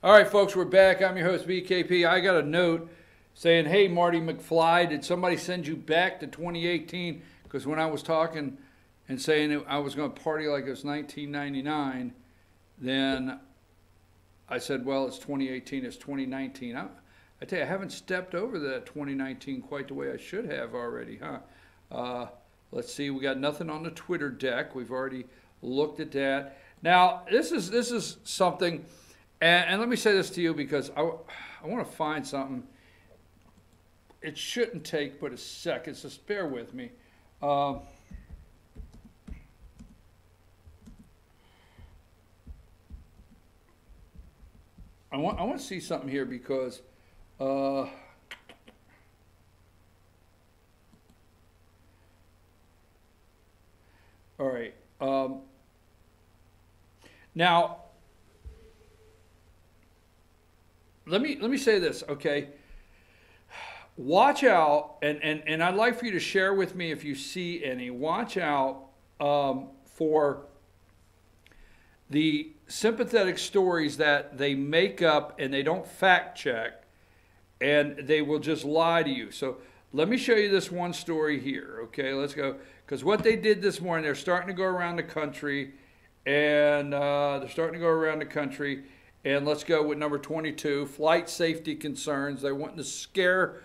All right, folks, we're back. I'm your host, BKP. I got a note saying, hey, Marty McFly, did somebody send you back to 2018? Because when I was talking and saying I was going to party like it was 1999, then I said, well, it's 2018, it's 2019. I tell you, I haven't stepped over that 2019 quite the way I should have already, huh? Let's see, we got nothing on the Twitter deck. We've already looked at that. Now, this is something, and let me say this to you because I want to find something. It shouldn't take but a second, so bear with me. I want to see something here because all right. Now, let me say this, okay? Watch out, and I'd like for you to share with me if you see any. Watch out for the sympathetic stories that they make up and they don't fact check, and they will just lie to you. So let me show you this one story here, okay? Let's go. Because what they did this morning, they're starting to go around the country, and and let's go with number 22, flight safety concerns. They want to scare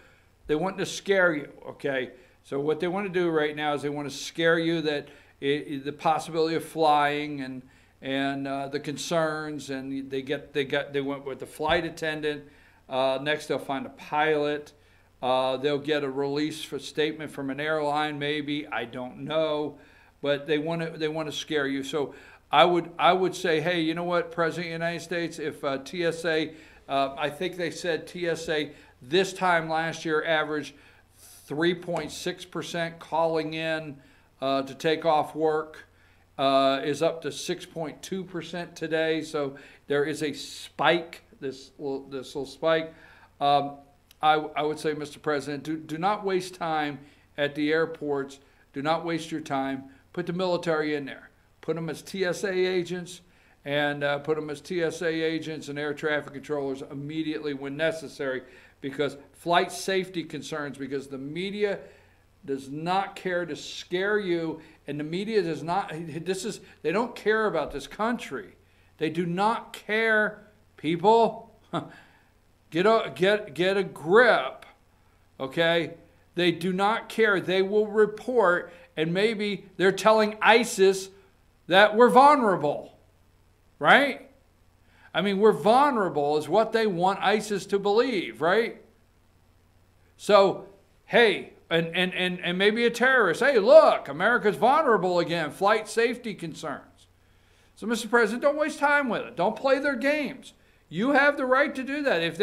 you, okay? So what they want to do right now is they want to scare you that the possibility of flying and the concerns, and they went with the flight attendant. Next, they'll find a pilot. They'll get a release for statement from an airline, maybe, I don't know, but they want to scare you. So I would say, hey, you know what, President of the United States, if TSA, I think they said TSA this time last year averaged 3.6% calling in to take off work, is up to 6.2% today. So there is a spike, this little spike. I would say, Mr. President, do not waste time at the airports. Do not waste your time. Put the military in there. Put them as TSA agents, and put them as TSA agents and air traffic controllers immediately when necessary, because flight safety concerns, because the media does not care to scare you, and the media does not, they don't care about this country. They do not care, people. Get a grip, okay? They do not care. They will report, and maybe they're telling ISIS that we're vulnerable, right? I mean, we're vulnerable is what they want ISIS to believe, right? So, hey, and maybe a terrorist, hey, look, America's vulnerable again, flight safety concerns. So, Mr. President, don't waste time with it. Don't play their games. You have the right to do that. If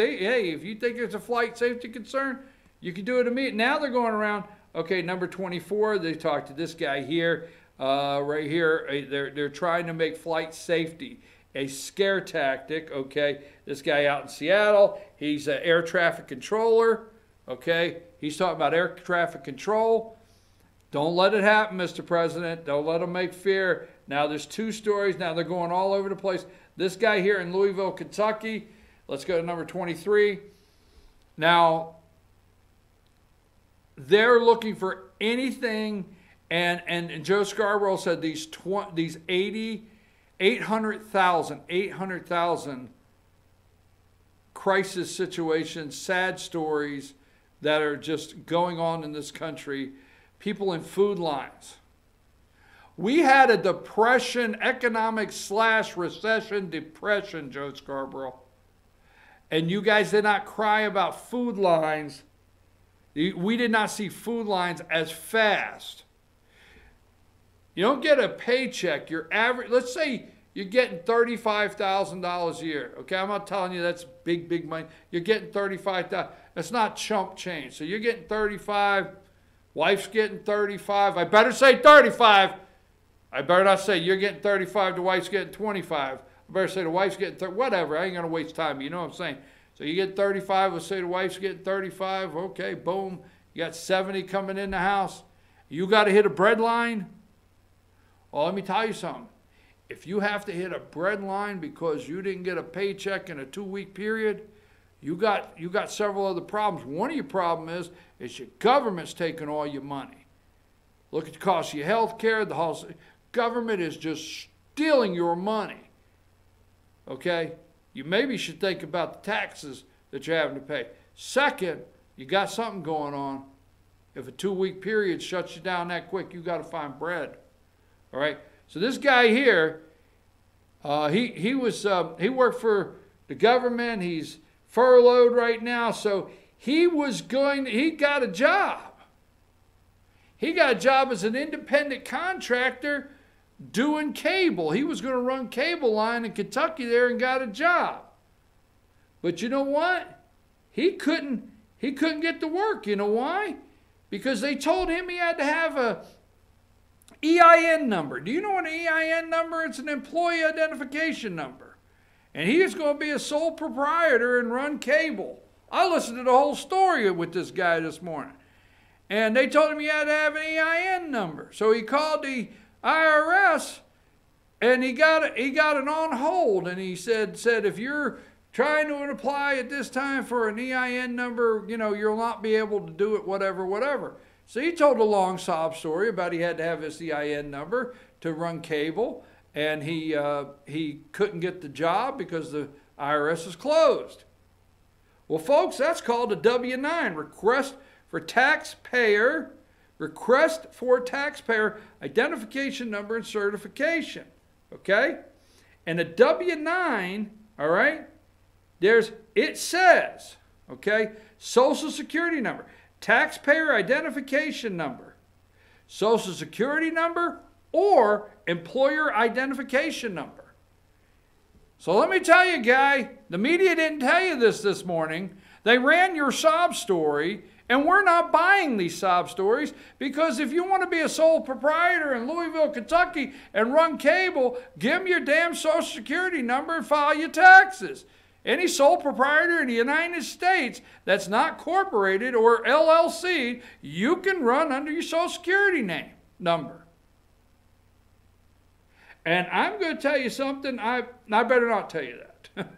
you think it's a flight safety concern, you can do it immediately. Now they're going around, okay, number 24, they talked to this guy here, right here. They're trying to make flight safety a scare tactic, okay? This guy out in Seattle, he's an air traffic controller, okay? He's talking about air traffic control. Don't let it happen, Mr. President. Don't let them make fear. Now there's two stories. Now they're going all over the place. This guy here in Louisville, Kentucky. Let's go to number 23. Now, they're looking for anything, and Joe Scarborough said these 800,000 crisis situations, sad stories that are just going on in this country. People in food lines. We had a depression, economic/recession depression, Joe Scarborough. And you guys did not cry about food lines. We did not see food lines as fast. You don't get a paycheck. Your average, let's say you're getting $35,000 a year. Okay, I'm not telling you that's big money. You're getting $35,000. That's not chump change. So you're getting 35. Wife's getting 35. I better say 35. I better not say you're getting 35, the wife's getting 25. I better say the wife's getting 30, whatever. I ain't going to waste time. You know what I'm saying? So you get 35, let's say the wife's getting 35. Okay, boom. You got 70 coming in the house. You got to hit a bread line. Well, let me tell you something. if you have to hit a bread line because you didn't get a paycheck in a 2-week period, you got several other problems. One of your problems is your government's taking all your money. Look at the cost of your health care. The government is just stealing your money. Okay? You maybe should think about the taxes that you're having to pay. Second, you got something going on. If a 2-week period shuts you down that quick, you got to find bread. All right? So this guy here, he worked for the government. He's furloughed right now, so he got a job. He got a job as an independent contractor doing cable. He was going to run cable line in Kentucky there and got a job. But you know what? He couldn't get to work. You know why? Because they told him he had to have a EIN number. Do you know what an EIN number is? It's an employee identification number. And he is going to be a sole proprietor and run cable. I listened to the whole story with this guy this morning. And they told him he had to have an EIN number. So he called the IRS and he got it on hold. And he said if you're trying to apply at this time for an EIN number, you'll not be able to do it, whatever. So he told a long sob story about he had to have his EIN number to run cable. And he couldn't get the job because the IRS is closed. Well, folks, that's called a W-9, request for taxpayer identification number and certification. Okay? And a W-9, all right, it says, okay, Social Security number, taxpayer identification number, Social Security number, or employer identification number. So let me tell you, guy, the media didn't tell you this morning. They ran your sob story, and we're not buying these sob stories, because if you want to be a sole proprietor in Louisville, Kentucky and run cable, give them your damn Social Security number and file your taxes. Any sole proprietor in the United States that's not incorporated or LLC, you can run under your Social Security number. And I'm going to tell you something, I better not tell you that.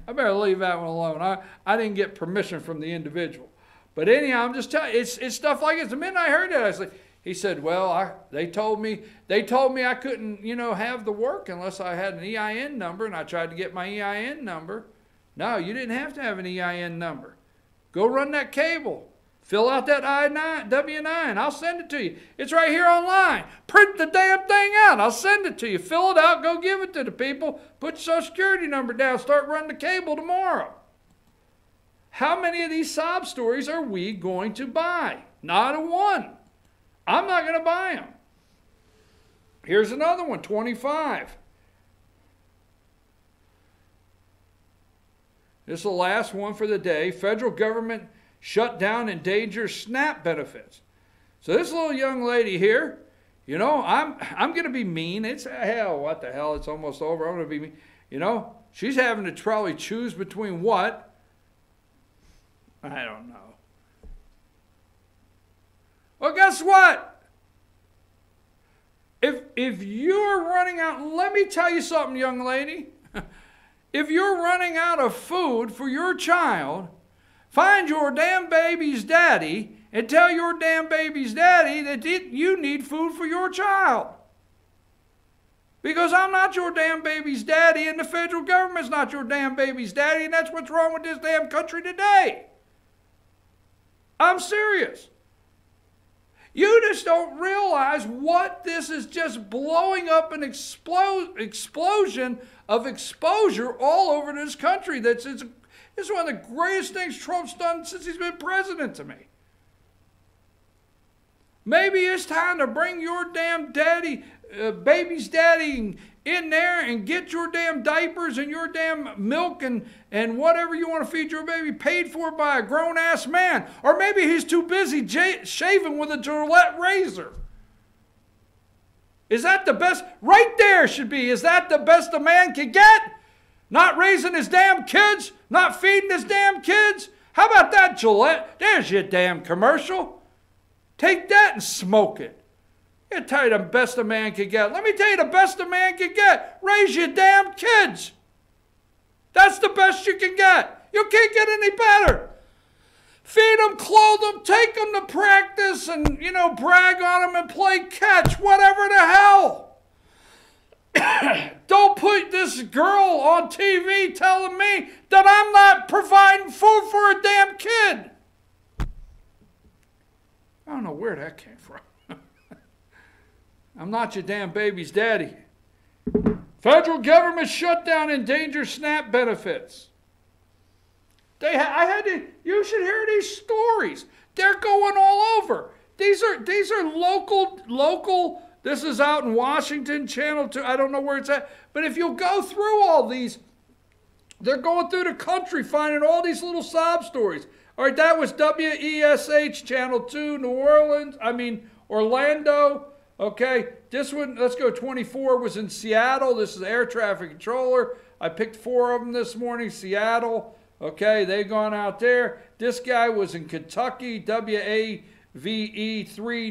I better leave that one alone. I didn't get permission from the individual. But anyhow, I'm just telling you, it's stuff like this. The minute I heard that, he said, well, they told me I couldn't, have the work unless I had an EIN number, and I tried to get my EIN number. No, you didn't have to have an EIN number. Go run that cable. Fill out that W-9. I'll send it to you. It's right here online. Print the damn thing out. I'll send it to you. Fill it out. Go give it to the people. Put your Social Security number down. Start running the cable tomorrow. How many of these sob stories are we going to buy? Not a one. I'm not going to buy them. Here's another one, 25. This is the last one for the day. Federal government shut down endangers SNAP benefits. So this little young lady here, I'm going to be mean. It's what the hell? It's almost over. I'm going to be mean. She's having to probably choose between what? I don't know. Well, guess what? If you're running out, let me tell you something, young lady. If you're running out of food for your child, find your damn baby's daddy and tell your damn baby's daddy that you need food for your child. Because I'm not your damn baby's daddy, and the federal government's not your damn baby's daddy, and that's what's wrong with this damn country today. I'm serious. You just don't realize what this is, just blowing up an explosion of exposure all over this country. It's one of the greatest things Trump's done since he's been president to me. Maybe it's time to bring your damn daddy, baby's daddy, in there and get your damn diapers and your damn milk and whatever you want to feed your baby paid for by a grown-ass man. Or maybe he's too busy shaving with a Gillette razor. Is that the best? Right there should be. Is that the best a man can get? Not raising his damn kids? Not feeding his damn kids? How about that, Gillette? There's your damn commercial. Take that and smoke it. I tell you the best a man could get. Let me tell you the best a man could get. Raise your damn kids. That's the best you can get. You can't get any better. Feed them, clothe them, take them to practice and, you know, brag on them and play catch, whatever the hell. Don't put this girl on TV telling me that I'm not providing food for a damn kid. I don't know where that came from. I'm not your damn baby's daddy. Federal government shutdown endangers SNAP benefits. You should hear these stories. They're going all over. These are local. This is out in Washington, Channel 2. I don't know where it's at. But if you'll go through all these, they're going through the country finding all these little sob stories. All right, that was WESH, Channel 2, Orlando. Okay, this one, let's go 24, was in Seattle. This is air traffic controller. I picked 4 of them this morning, Seattle. Okay, they've gone out there. This guy was in Kentucky, WAVE3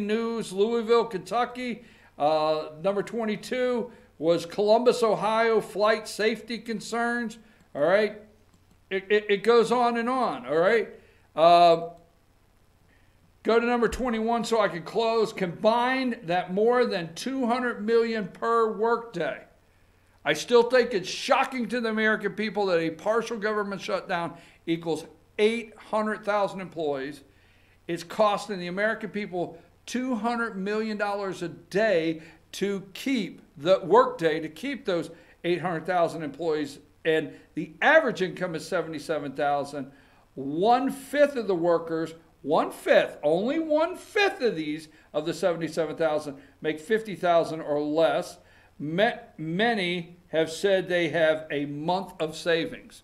News, Louisville, Kentucky. Number 22 was Columbus, Ohio, flight safety concerns. All right, it goes on and on. All right, go to number 21 so I can close. Combined that more than 200 million per workday. I still think it's shocking to the American people that a partial government shutdown equals 800,000 employees. It's costing the American people $200 million a day to keep the workday, to keep those 800,000 employees. And the average income is $77,000. 1/5 of the workers, only 1/5 of these, of the 77,000, make 50,000 or less. Many have said they have a month of savings.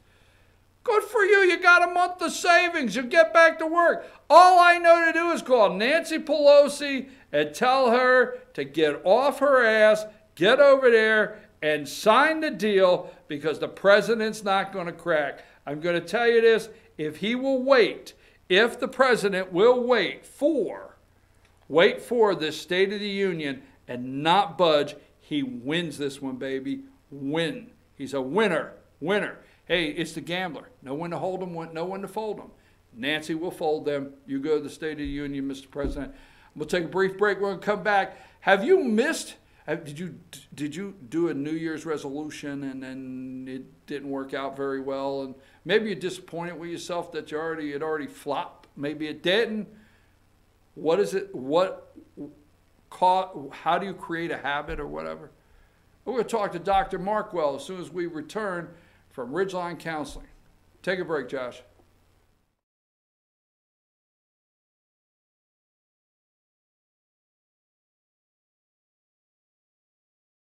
Good for you. You got a month of savings. You get back to work. All I know to do is call Nancy Pelosi and tell her to get off her ass, get over there, and sign the deal, because the president's not going to crack. I'm going to tell you this. If the president will wait for this State of the Union and not budge, he wins this one, baby. Win. He's a winner. Hey, it's the gambler. Know when to hold them, know when to fold them. Nancy will fold them. You go to the State of the Union, Mr. President. We'll take a brief break. We're going to come back. Have you missed? Did you do a New Year's resolution and then it didn't work out very well? And maybe you're disappointed with yourself that it already flopped. Maybe it didn't. What is it? How do you create a habit or whatever? We're going to talk to Dr. Markwell as soon as we return from Ridgeline Counseling. Take a break, Josh.